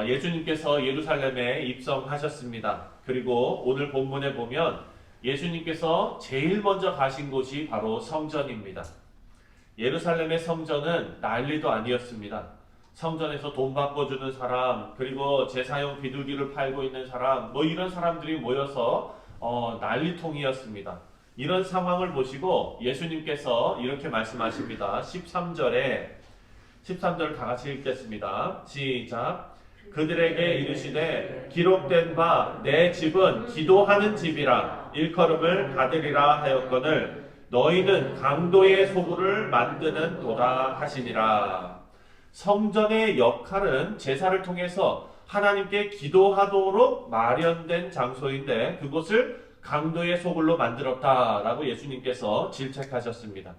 예수님께서 예루살렘에 입성하셨습니다. 그리고 오늘 본문에 보면 예수님께서 제일 먼저 가신 곳이 바로 성전입니다. 예루살렘의 성전은 난리도 아니었습니다. 성전에서 돈 바꿔주는 사람, 그리고 제사용 비둘기를 팔고 있는 사람, 이런 사람들이 모여서 난리통이었습니다. 이런 상황을 보시고 예수님께서 이렇게 말씀하십니다. 13절 다 같이 읽겠습니다. 시작. 그들에게 이르시되 기록된 바 내 집은 기도하는 집이라 일컬음을 받으리라 하였거늘 너희는 강도의 소굴을 만드는 도다 하시니라. 성전의 역할은 제사를 통해서 하나님께 기도하도록 마련된 장소인데 그곳을 강도의 소굴로 만들었다라고 예수님께서 질책하셨습니다.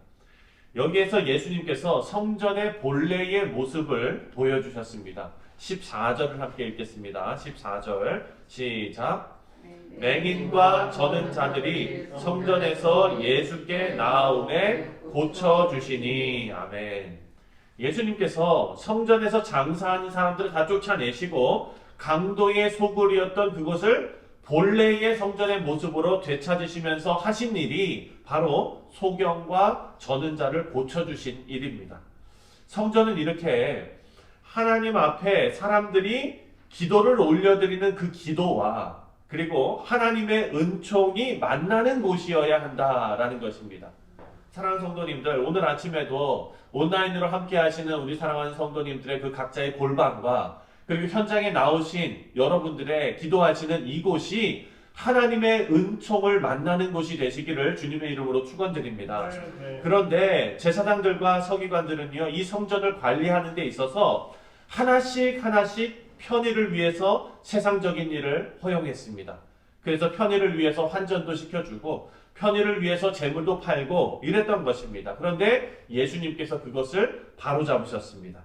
여기에서 예수님께서 성전의 본래의 모습을 보여주셨습니다. 14절을 함께 읽겠습니다. 14절 시작. 맹인과 저는 자들이 성전에서 예수께 나아오매 고쳐주시니. 아멘. 예수님께서 성전에서 장사하는 사람들을 다 쫓아내시고 강도의 소굴이었던 그곳을 본래의 성전의 모습으로 되찾으시면서 하신 일이 바로 소경과 저는 자를 고쳐주신 일입니다. 성전은 이렇게 하나님 앞에 사람들이 기도를 올려드리는 그 기도와 그리고 하나님의 은총이 만나는 곳이어야 한다라는 것입니다. 사랑하는 성도님들, 오늘 아침에도 온라인으로 함께 하시는 우리 사랑하는 성도님들의 그 각자의 골방과 그리고 현장에 나오신 여러분들의 기도하시는 이곳이 하나님의 은총을 만나는 곳이 되시기를 주님의 이름으로 축원드립니다. 그런데 제사장들과 서기관들은요, 이 성전을 관리하는 데 있어서 하나씩 편의를 위해서 세상적인 일을 허용했습니다. 그래서 편의를 위해서 환전도 시켜주고 편의를 위해서 재물도 팔고 이랬던 것입니다. 그런데 예수님께서 그것을 바로잡으셨습니다.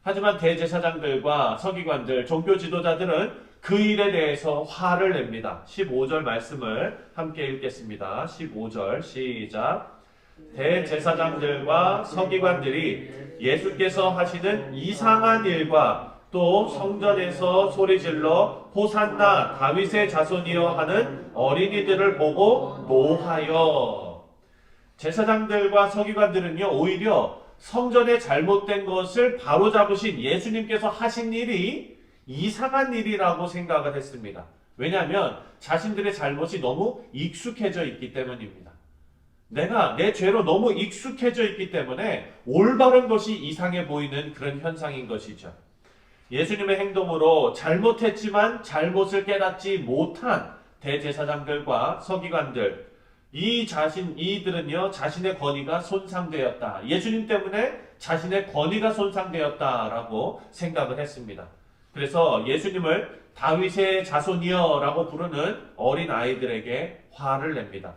하지만 대제사장들과 서기관들, 종교 지도자들은 그 일에 대해서 화를 냅니다. 15절 말씀을 함께 읽겠습니다. 15절 시작. 대제사장들과 서기관들이 예수께서 하시는 이상한 일과 또 성전에서 소리질러 호산나 다윗의 자손이여 하는 어린이들을 보고 노하여. 제사장들과 서기관들은요, 오히려 성전의 잘못된 것을 바로잡으신 예수님께서 하신 일이 이상한 일이라고 생각을 했습니다. 왜냐하면 자신들의 잘못이 너무 익숙해져 있기 때문입니다. 내가 내 죄로 너무 익숙해져 있기 때문에 올바른 것이 이상해 보이는 그런 현상인 것이죠. 예수님의 행동으로 잘못했지만 잘못을 깨닫지 못한 대제사장들과 서기관들, 이들은요, 자신의 권위가 손상되었다. 예수님 때문에 자신의 권위가 손상되었다라고 생각을 했습니다. 그래서 예수님을 다윗의 자손이여 라고 부르는 어린 아이들에게 화를 냅니다.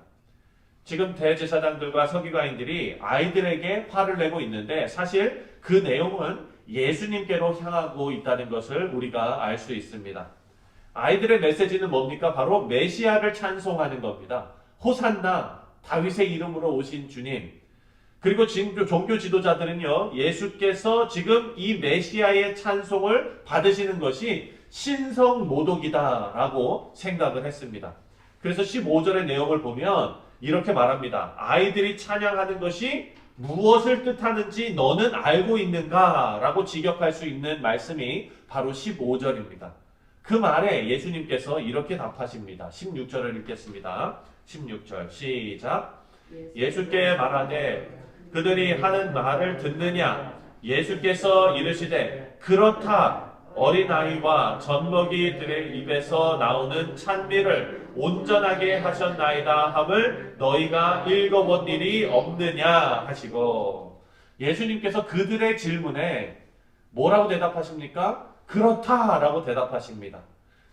지금 대제사장들과 서기관들이 아이들에게 화를 내고 있는데 사실 그 내용은 예수님께로 향하고 있다는 것을 우리가 알 수 있습니다. 아이들의 메시지는 뭡니까? 바로 메시아를 찬송하는 겁니다. 호산나, 다윗의 이름으로 오신 주님. 그리고 지금 종교 지도자들은요, 예수께서 지금 이 메시아의 찬송을 받으시는 것이 신성모독이다라고 생각을 했습니다. 그래서 15절의 내용을 보면 이렇게 말합니다. 아이들이 찬양하는 것이 무엇을 뜻하는지 너는 알고 있는가? 라고 직역할 수 있는 말씀이 바로 15절입니다. 그 말에 예수님께서 이렇게 답하십니다. 16절을 읽겠습니다. 16절 시작. 예수께 말하되 그들이 하는 말을 듣느냐? 예수께서 이르시되 그렇다. 어린아이와 젖먹이들의 입에서 나오는 찬미를 온전하게 하셨나이다 함을 너희가 읽어본 일이 없느냐 하시고, 예수님께서 그들의 질문에 뭐라고 대답하십니까? 그렇다라고 대답하십니다.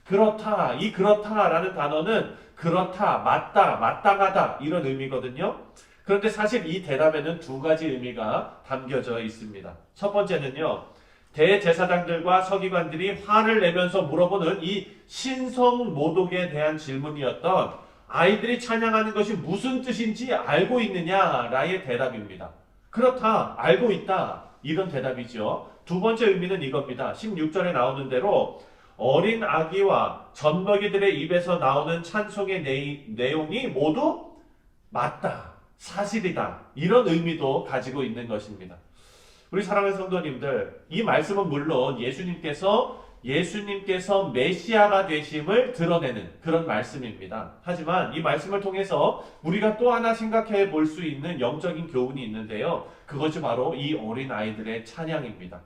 그렇다, 이 그렇다라는 단어는 그렇다, 맞다, 마땅하다 이런 의미거든요. 그런데 사실 이 대답에는 두 가지 의미가 담겨져 있습니다. 첫 번째는요, 대제사장들과 서기관들이 화를 내면서 물어보는 이 신성모독에 대한 질문이었던 아이들이 찬양하는 것이 무슨 뜻인지 알고 있느냐라의 대답입니다. 그렇다, 알고 있다, 이런 대답이죠. 두 번째 의미는 이겁니다. 16절에 나오는 대로 어린 아기와 젖먹이들의 입에서 나오는 찬송의 내용이 모두 맞다, 사실이다, 이런 의미도 가지고 있는 것입니다. 우리 사랑하는 성도님들, 이 말씀은 물론 예수님께서 메시아가 되심을 드러내는 그런 말씀입니다. 하지만 이 말씀을 통해서 우리가 또 하나 생각해 볼 수 있는 영적인 교훈이 있는데요. 그것이 바로 이 어린 아이들의 찬양입니다.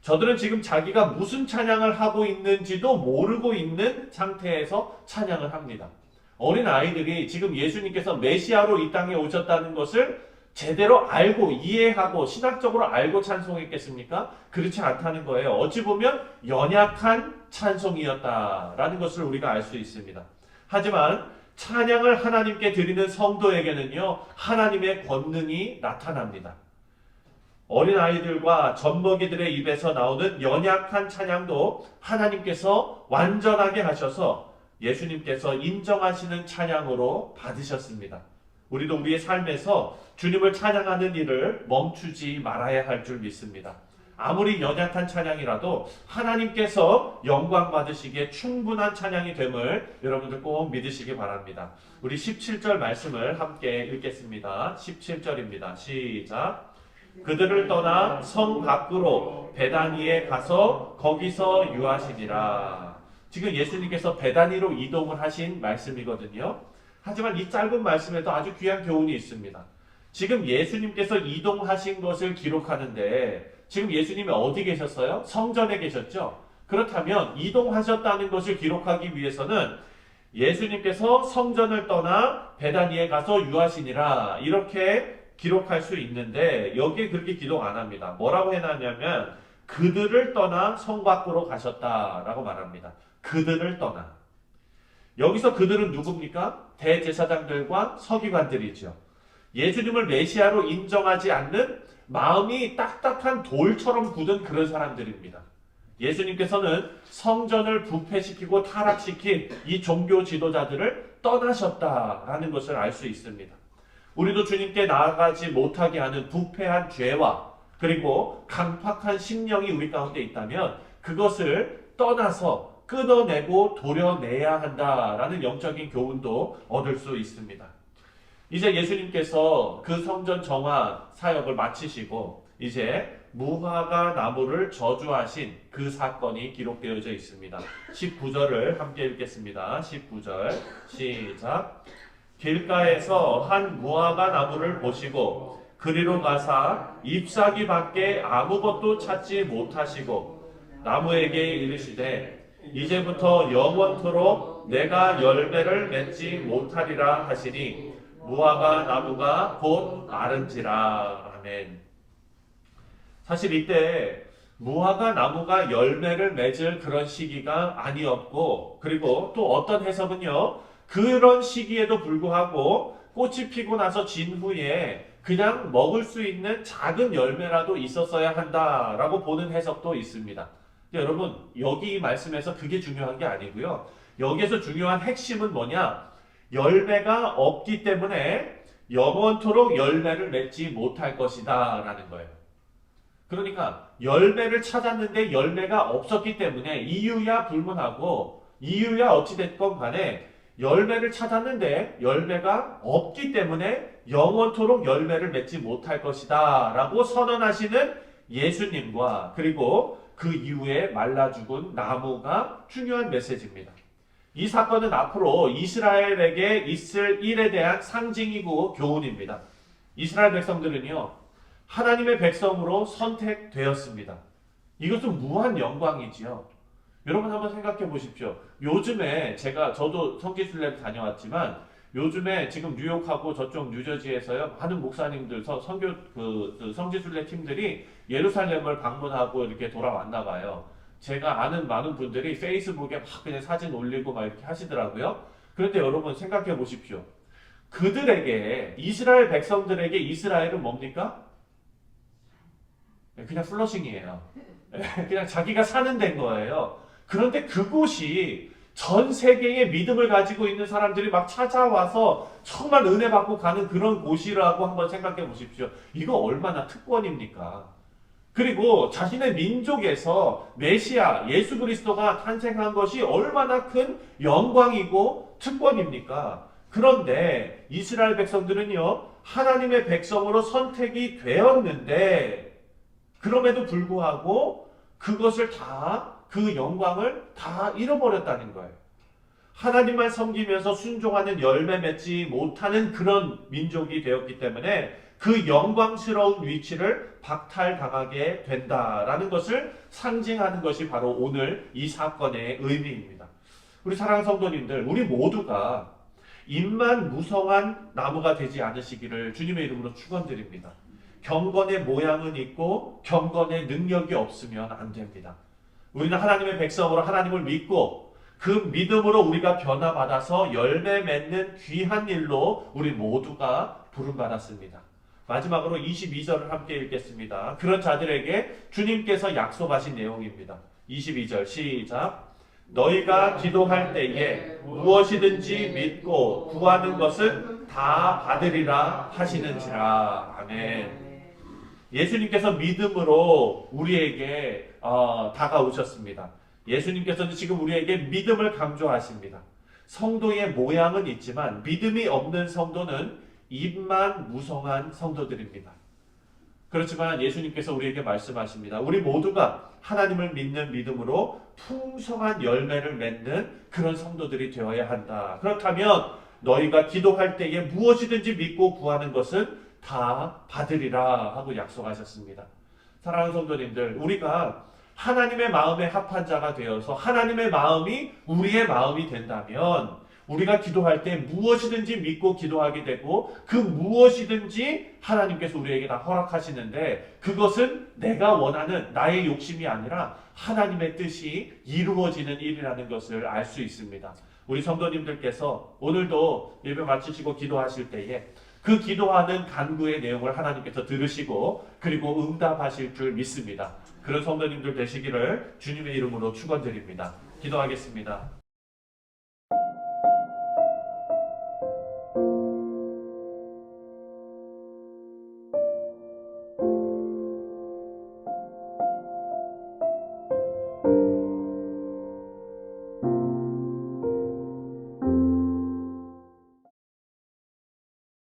저들은 지금 자기가 무슨 찬양을 하고 있는지도 모르고 있는 상태에서 찬양을 합니다. 어린 아이들이 지금 예수님께서 메시아로 이 땅에 오셨다는 것을 제대로 알고 이해하고 신학적으로 알고 찬송했겠습니까? 그렇지 않다는 거예요. 어찌 보면 연약한 찬송이었다라는 것을 우리가 알 수 있습니다. 하지만 찬양을 하나님께 드리는 성도에게는요, 하나님의 권능이 나타납니다. 어린아이들과 젖먹이들의 입에서 나오는 연약한 찬양도 하나님께서 완전하게 하셔서 예수님께서 인정하시는 찬양으로 받으셨습니다. 우리도 우리의 삶에서 주님을 찬양하는 일을 멈추지 말아야 할 줄 믿습니다. 아무리 연약한 찬양이라도 하나님께서 영광 받으시기에 충분한 찬양이 됨을 여러분들 꼭 믿으시기 바랍니다. 우리 17절 말씀을 함께 읽겠습니다. 17절입니다. 시작. 그들을 떠나 성 밖으로 베다니에 가서 거기서 유하시니라. 지금 예수님께서 베다니로 이동을 하신 말씀이거든요. 하지만 이 짧은 말씀에도 아주 귀한 교훈이 있습니다. 지금 예수님께서 이동하신 것을 기록하는데 지금 예수님이 어디 계셨어요? 성전에 계셨죠? 그렇다면 이동하셨다는 것을 기록하기 위해서는 예수님께서 성전을 떠나 베다니에 가서 유하시니라 이렇게 기록할 수 있는데 여기에 그렇게 기록 안 합니다. 뭐라고 해놨냐면 그들을 떠나 성 밖으로 가셨다라고 말합니다. 그들을 떠나. 여기서 그들은 누굽니까? 대제사장들과 서기관들이죠. 예수님을 메시아로 인정하지 않는 마음이 딱딱한 돌처럼 굳은 그런 사람들입니다. 예수님께서는 성전을 부패시키고 타락시킨 이 종교 지도자들을 떠나셨다라는 것을 알 수 있습니다. 우리도 주님께 나아가지 못하게 하는 부패한 죄와 그리고 강팍한 심령이 우리 가운데 있다면 그것을 떠나서 끊어내고 도려내야 한다라는 영적인 교훈도 얻을 수 있습니다. 이제 예수님께서 그 성전 정화 사역을 마치시고 이제 무화과 나무를 저주하신 그 사건이 기록되어져 있습니다. 19절을 함께 읽겠습니다. 19절 시작. 길가에서 한 무화과 나무를 보시고 그리로 가사 잎사귀 밖에 아무것도 찾지 못하시고 나무에게 이르시되 이제부터 영원토록 내가 열매를 맺지 못하리라 하시니 무화과 나무가 곧 마른지라. 아멘. 사실 이때 무화과 나무가 열매를 맺을 그런 시기가 아니었고 그리고 또 어떤 해석은요 그런 시기에도 불구하고 꽃이 피고 나서 진 후에 그냥 먹을 수 있는 작은 열매라도 있었어야 한다라고 보는 해석도 있습니다. 여러분 여기 말씀에서 그게 중요한 게 아니고요. 여기에서 중요한 핵심은 뭐냐? 열매가 없기 때문에 영원토록 열매를 맺지 못할 것이다 라는 거예요. 그러니까 열매를 찾았는데 열매가 없었기 때문에 이유야 불문하고 이유야 어찌됐건 간에 열매를 찾았는데 열매가 없기 때문에 영원토록 열매를 맺지 못할 것이다 라고 선언하시는 예수님과 그리고 그 이후에 말라 죽은 나무가 중요한 메시지입니다. 이 사건은 앞으로 이스라엘에게 있을 일에 대한 상징이고 교훈입니다. 이스라엘 백성들은요 하나님의 백성으로 선택되었습니다. 이것은 무한 영광이지요. 여러분 한번 생각해 보십시오. 요즘에 저도 성지순례를 다녀왔지만 요즘에 지금 뉴욕하고 저쪽 뉴저지에서요 많은 목사님들 성지순례 팀들이 예루살렘을 방문하고 이렇게 돌아왔나 봐요. 제가 아는 많은 분들이 페이스북에 막 그냥 사진 올리고 막 이렇게 하시더라고요. 그런데 여러분 생각해 보십시오. 그들에게 이스라엘 백성들에게 이스라엘은 뭡니까? 그냥 플러싱이에요. 그냥 자기가 사는 데인 거예요. 그런데 그곳이 전 세계의 믿음을 가지고 있는 사람들이 막 찾아와서 정말 은혜 받고 가는 그런 곳이라고 한번 생각해 보십시오. 이거 얼마나 특권입니까? 그리고 자신의 민족에서 메시아 예수 그리스도가 탄생한 것이 얼마나 큰 영광이고 특권입니까? 그런데 이스라엘 백성들은요, 하나님의 백성으로 선택이 되었는데, 그럼에도 불구하고 그것을 그 영광을 다 잃어버렸다는 거예요. 하나님만 섬기면서 순종하는 열매 맺지 못하는 그런 민족이 되었기 때문에 그 영광스러운 위치를 박탈당하게 된다라는 것을 상징하는 것이 바로 오늘 이 사건의 의미입니다. 우리 사랑하는 성도님들, 우리 모두가 입만 무성한 나무가 되지 않으시기를 주님의 이름으로 축원드립니다. 경건의 모양은 있고 경건의 능력이 없으면 안 됩니다. 우리는 하나님의 백성으로 하나님을 믿고 그 믿음으로 우리가 변화받아서 열매 맺는 귀한 일로 우리 모두가 부름받았습니다. 마지막으로 22절을 함께 읽겠습니다. 그런 자들에게 주님께서 약속하신 내용입니다. 22절 시작. 너희가 기도할 때에 무엇이든지 믿고 구하는 것은 다 받으리라 하시는지라. 아멘. 예수님께서 믿음으로 우리에게 다가오셨습니다. 예수님께서는 지금 우리에게 믿음을 강조하십니다. 성도의 모양은 있지만 믿음이 없는 성도는 입만 무성한 성도들입니다. 그렇지만 예수님께서 우리에게 말씀하십니다. 우리 모두가 하나님을 믿는 믿음으로 풍성한 열매를 맺는 그런 성도들이 되어야 한다. 그렇다면 너희가 기도할 때에 무엇이든지 믿고 구하는 것은 다 받으리라 하고 약속하셨습니다. 사랑하는 성도님들, 우리가 하나님의 마음에 합한 자가 되어서 하나님의 마음이 우리의 마음이 된다면 우리가 기도할 때 무엇이든지 믿고 기도하게 되고 그 무엇이든지 하나님께서 우리에게 다 허락하시는데 그것은 내가 원하는 나의 욕심이 아니라 하나님의 뜻이 이루어지는 일이라는 것을 알 수 있습니다. 우리 성도님들께서 오늘도 예배 마치시고 기도하실 때에 그 기도하는 간구의 내용을 하나님께서 들으시고 그리고 응답하실 줄 믿습니다. 그런 성도님들 되시기를 주님의 이름으로 축원드립니다. 기도하겠습니다.